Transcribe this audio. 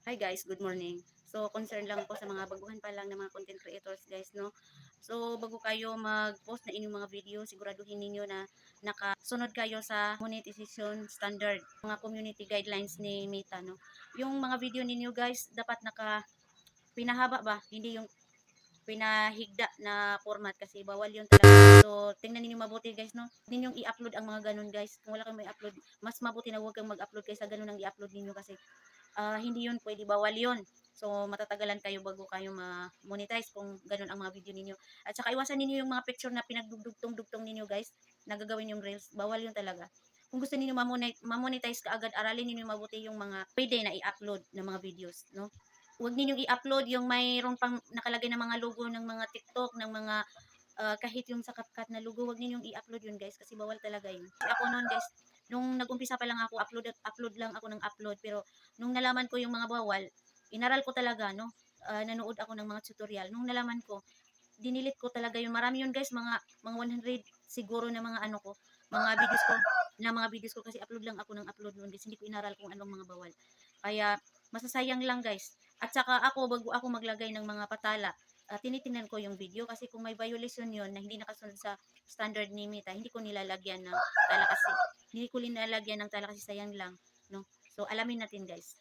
Hi guys, good morning. So, concern lang po sa mga baguhan pa lang ng mga content creators guys, no? So, bago kayo mag-post na inyong mga video, siguraduhin ninyo na nakasunod kayo sa monetization standard, mga community guidelines ni Meta, no? Yung mga video ninyo guys, dapat pinahaba ba? Hindi yung pinahigda na format kasi bawal yun talaga. So, tingnan niyo mabuti guys, no? Huwag ninyong i-upload ang mga ganun guys. Kung wala kang may upload, mas mabuti na huwag kang mag-upload kaysa ganun ang i-upload ninyo kasi hindi yun pwede, bawal yun. So, matatagalan kayo bago kayo ma-monetize kung ganun ang mga video ninyo. At saka iwasan ninyo yung mga picture na pinagdugtong-dugtong ninyo guys, nagagawin yung reels. Bawal yun talaga. Kung gusto niyo ma-monetize ka agad, aralin niyo mabuti yung mga pwede na i-upload na mga videos, no? Huwag ninyong i-upload yung mayroon pang nakalagay na mga logo ng mga TikTok, ng mga kahit yung sa CapCut na logo, huwag ninyong i-upload yun guys kasi bawal talaga yun. Kasi ako noon guys, nung nag-umpisa pa lang ako, upload lang ako ng upload, pero nung nalaman ko yung mga bawal, inaral ko talaga, no? Nanood ako ng mga tutorial. Nung nalaman ko, dinilit ko talaga yun. Marami yun guys, mga 100 siguro na mga ano ko, mga videos ko kasi upload lang ako ng upload noon guys. Hindi ko inaral kung anong mga bawal. Kaya masasayang lang guys. At saka ako, bago ako maglagay ng mga patala, tinitingnan ko yung video kasi kung may violation yon na hindi nakasunod sa standard ni Meta, hindi ko nilalagyan ng tala kasi. Hindi ko nilalagyan ng tala kasi sayang lang, no? So alamin natin guys.